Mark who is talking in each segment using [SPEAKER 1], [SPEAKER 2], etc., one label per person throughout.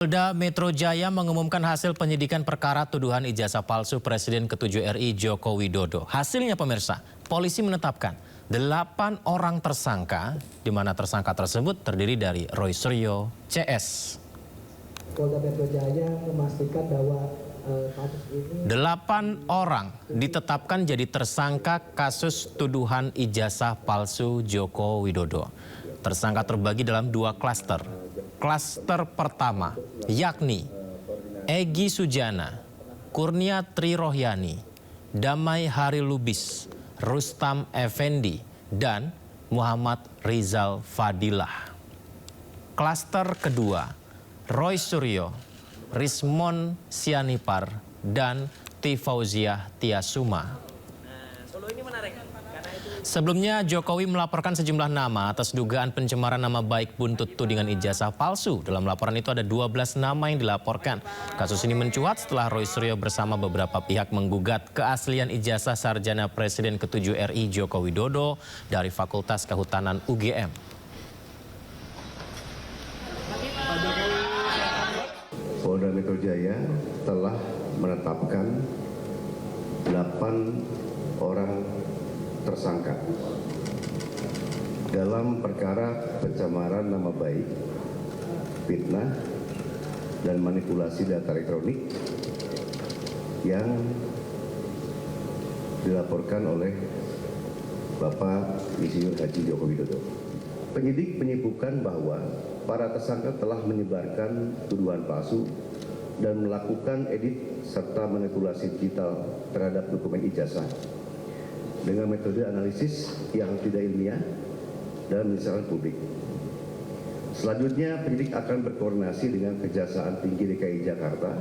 [SPEAKER 1] Polda Metro Jaya mengumumkan hasil penyidikan perkara tuduhan ijazah palsu Presiden ke-7 RI Joko Widodo. Hasilnya pemirsa, polisi menetapkan 8 orang tersangka, di mana tersangka tersebut terdiri dari Roy Suryo, CS.
[SPEAKER 2] Polda Metro Jaya memastikan bahwa kasus ini
[SPEAKER 1] 8 orang ditetapkan jadi tersangka kasus tuduhan ijazah palsu Joko Widodo. Tersangka terbagi dalam 2 klaster. Klaster pertama yakni Egy Sujana, Kurnia Tri Rohyani, Damai Hari Lubis, Rustam Effendi, dan Muhammad Rizal Fadilah. Klaster kedua Roy Suryo, Rismon Sianipar, dan Tifauziah Tiasuma. Sebelumnya Jokowi melaporkan sejumlah nama atas dugaan pencemaran nama baik buntut tudingan ijazah palsu. Dalam laporan itu ada 12 nama yang dilaporkan. Kasus ini mencuat setelah Roy Suryo bersama beberapa pihak menggugat keaslian ijazah sarjana Presiden ke-7 RI Joko Widodo dari Fakultas Kehutanan UGM.
[SPEAKER 3] Polda Metro Jaya telah menetapkan 8 orang tersangka dalam perkara pencemaran nama baik, fitnah, dan manipulasi data elektronik yang dilaporkan oleh Bapak Insinyur Haji Joko Widodo. Penyidik menyimpulkan bahwa para tersangka telah menyebarkan tuduhan palsu dan melakukan edit serta manipulasi digital terhadap dokumen ijazah dengan metode analisis yang tidak ilmiah dan menyesatkan publik. Selanjutnya, penyidik akan berkoordinasi dengan Kejaksaan Tinggi DKI Jakarta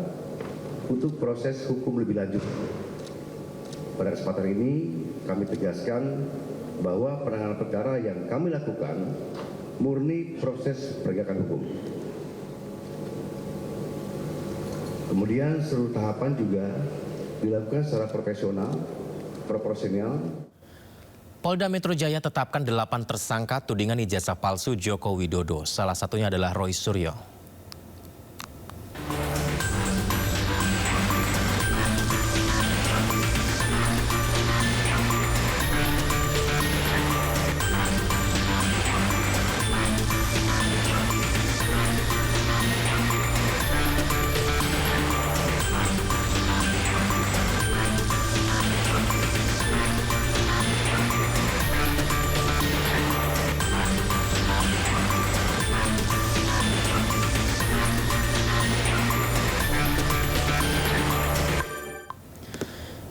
[SPEAKER 3] untuk proses hukum lebih lanjut. Pada kesempatan ini, kami tegaskan bahwa penanganan perkara yang kami lakukan murni proses penegakan hukum. Kemudian seluruh tahapan juga dilakukan secara proporsional.
[SPEAKER 1] Polda Metro Jaya tetapkan 8 tersangka tudingan ijazah palsu Joko Widodo. Salah satunya adalah Roy Suryo.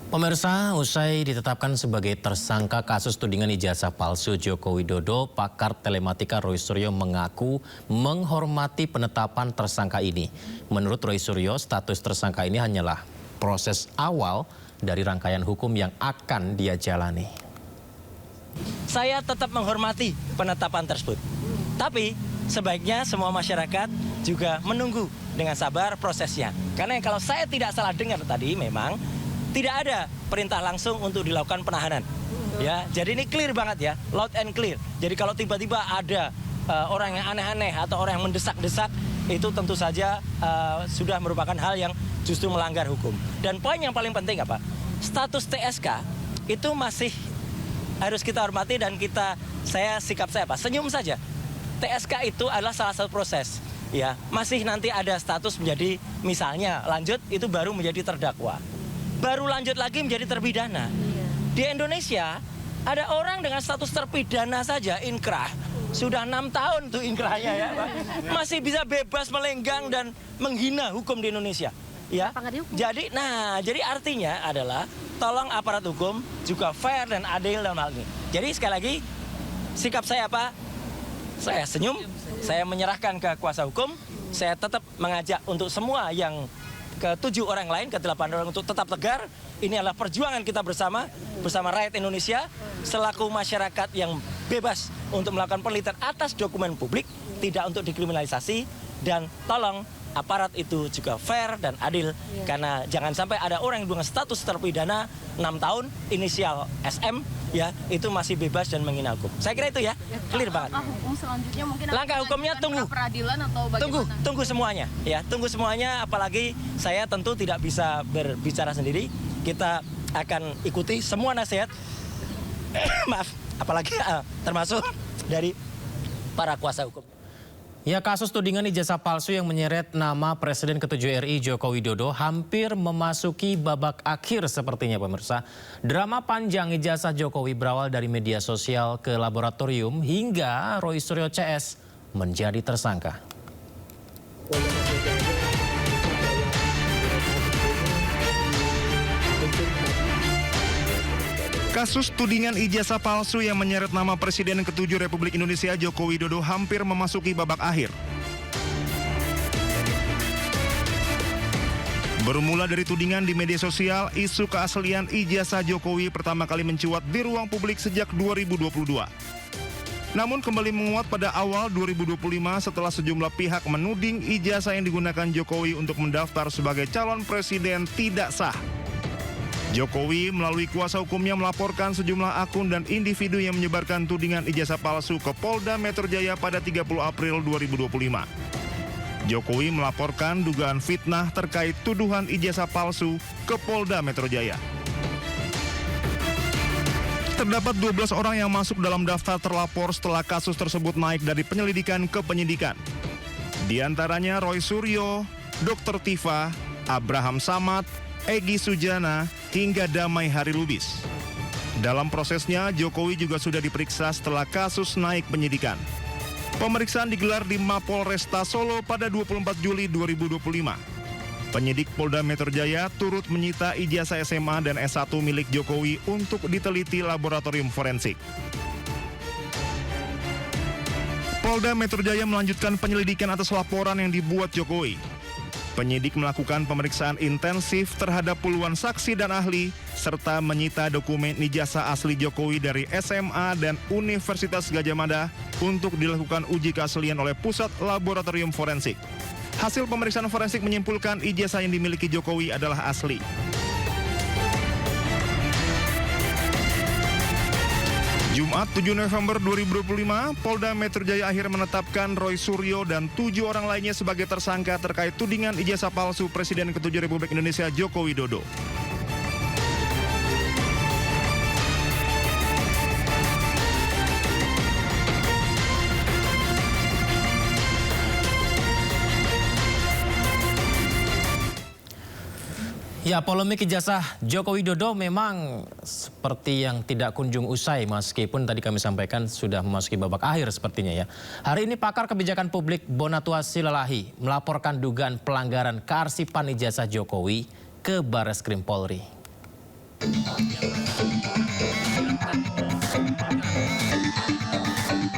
[SPEAKER 1] Pemirsa, usai ditetapkan sebagai tersangka kasus tudingan ijazah palsu Joko Widodo, pakar telematika Roy Suryo mengaku menghormati penetapan tersangka ini. Menurut Roy Suryo, status tersangka ini hanyalah proses awal dari rangkaian hukum yang akan dia jalani.
[SPEAKER 4] Saya tetap menghormati penetapan tersebut. Tapi sebaiknya semua masyarakat juga menunggu dengan sabar prosesnya. Karena kalau saya tidak salah dengar tadi memang tidak ada perintah langsung untuk dilakukan penahanan. Ya, jadi ini clear banget ya, loud and clear. Jadi kalau tiba-tiba ada orang yang aneh-aneh atau orang yang mendesak-desak, itu tentu saja sudah merupakan hal yang justru melanggar hukum. Dan poin yang paling penting apa? Status TSK itu masih harus kita hormati dan sikap saya apa? Senyum saja. TSK itu adalah salah satu proses. Ya, masih nanti ada status menjadi misalnya lanjut itu baru menjadi terdakwa. Baru lanjut lagi menjadi terpidana. Di Indonesia ada orang dengan status terpidana saja inkrah. Sudah 6 tahun tuh inkrahnya ya, Pak. Masih bisa bebas melenggang dan menghina hukum di Indonesia. Ya. Jadi artinya adalah tolong aparat hukum juga fair dan adil dalam hal ini. Jadi sekali lagi sikap saya apa? Saya senyum, saya menyerahkan ke kuasa hukum, saya tetap mengajak untuk semua yang ke-7 orang lain, ke-8 orang untuk tetap tegar. Ini adalah perjuangan kita bersama rakyat Indonesia selaku masyarakat yang bebas untuk melakukan penelitian atas dokumen publik, tidak untuk dikriminalisasi, dan tolong aparat itu juga fair dan adil. Karena jangan sampai ada orang yang dengan status terpidana 6 tahun, inisial SM, ya itu masih bebas dan menghina hukum. Saya kira itu ya, clear banget.
[SPEAKER 5] Langkah hukum selanjutnya mungkin
[SPEAKER 4] Langkah hukumnya tunggu.
[SPEAKER 5] Peradilan atau bagaimana?
[SPEAKER 4] Tunggu semuanya, ya tunggu semuanya. Apalagi saya tentu tidak bisa berbicara sendiri. Kita akan ikuti semua nasihat, maaf, apalagi termasuk dari para kuasa hukum.
[SPEAKER 1] Ya, kasus tudingan ijazah palsu yang menyeret nama Presiden ke-7 RI Joko Widodo hampir memasuki babak akhir sepertinya pemirsa. Drama panjang ijazah Jokowi berawal dari media sosial ke laboratorium hingga Roy Suryo CS menjadi tersangka.
[SPEAKER 6] Kasus tudingan ijazah palsu yang menyeret nama Presiden ke-7 Republik Indonesia Joko Widodo hampir memasuki babak akhir. Bermula dari tudingan di media sosial, isu keaslian ijazah Jokowi pertama kali mencuat di ruang publik sejak 2022. Namun kembali menguat pada awal 2025 setelah sejumlah pihak menuding ijazah yang digunakan Jokowi untuk mendaftar sebagai calon presiden tidak sah. Jokowi melalui kuasa hukumnya melaporkan sejumlah akun dan individu yang menyebarkan tudingan ijazah palsu ke Polda Metro Jaya pada 30 April 2025. Jokowi melaporkan dugaan fitnah terkait tuduhan ijazah palsu ke Polda Metro Jaya. Terdapat 12 orang yang masuk dalam daftar terlapor setelah kasus tersebut naik dari penyelidikan ke penyidikan. Di antaranya Roy Suryo, Dr. Tifa, Abraham Samad, Egy Sujana, hingga Damai Hari Lubis. Dalam prosesnya, Jokowi juga sudah diperiksa setelah kasus naik penyidikan. Pemeriksaan digelar di Mapolresta Solo pada 24 Juli 2025. Penyidik Polda Metro Jaya turut menyita ijazah SMA dan S1 milik Jokowi untuk diteliti laboratorium forensik. Polda Metro Jaya melanjutkan penyelidikan atas laporan yang dibuat Jokowi. Penyidik melakukan pemeriksaan intensif terhadap puluhan saksi dan ahli, serta menyita dokumen ijazah asli Jokowi dari SMA dan Universitas Gadjah Mada untuk dilakukan uji keaslian oleh Pusat Laboratorium Forensik. Hasil pemeriksaan forensik menyimpulkan ijazah yang dimiliki Jokowi adalah asli. Jumat 7 November 2025, Polda Metro Jaya akhirnya menetapkan Roy Suryo dan 7 orang lainnya sebagai tersangka terkait tudingan ijazah palsu Presiden ke-7 Republik Indonesia Joko Widodo.
[SPEAKER 1] Ya, polemik ijazah Joko Widodo memang seperti yang tidak kunjung usai meskipun tadi kami sampaikan sudah memasuki babak akhir sepertinya ya. Hari ini pakar kebijakan publik Bonatua Silalahi melaporkan dugaan pelanggaran kearsipan ijazah Jokowi ke Barreskrim Polri.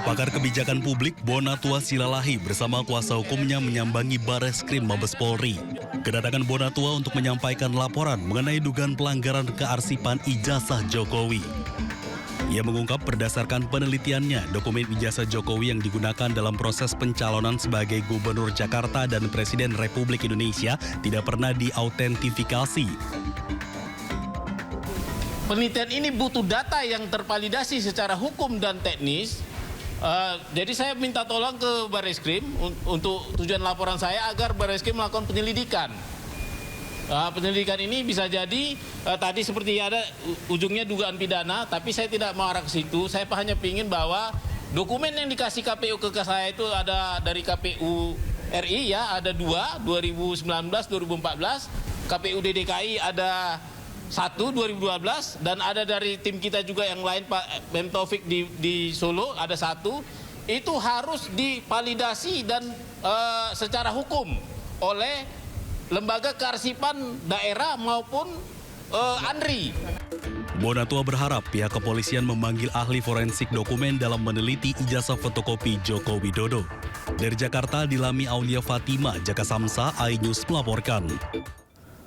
[SPEAKER 7] Pakar kebijakan publik Bonatua Silalahi bersama kuasa hukumnya menyambangi Barreskrim Mabes Polri. Kedatangan Bonatua untuk menyampaikan laporan mengenai dugaan pelanggaran kearsipan ijazah Jokowi. Ia mengungkap berdasarkan penelitiannya, dokumen ijazah Jokowi yang digunakan dalam proses pencalonan sebagai Gubernur Jakarta dan Presiden Republik Indonesia tidak pernah diautentifikasi.
[SPEAKER 8] Penelitian ini butuh data yang tervalidasi secara hukum dan teknis. Jadi saya minta tolong ke Barreskrim untuk tujuan laporan saya agar Barreskrim melakukan penyelidikan. Penyelidikan ini bisa jadi tadi seperti ada ujungnya dugaan pidana, tapi saya tidak mau arah ke situ. Saya hanya ingin bahwa dokumen yang dikasih KPU ke saya itu ada dari KPU RI ya, ada 2, 2019, 2014. KPU DKI ada 1 2012 dan ada dari tim kita juga yang lain Pak Mem Taufik di Solo ada 1. Itu harus divalidasi dan secara hukum oleh lembaga kearsipan daerah maupun ANRI.
[SPEAKER 7] Bonatua berharap pihak kepolisian memanggil ahli forensik dokumen dalam meneliti ijazah fotokopi Joko Widodo. Dari Jakarta, Dilami Aulia Fatima, Jaka Samsa, iNews melaporkan.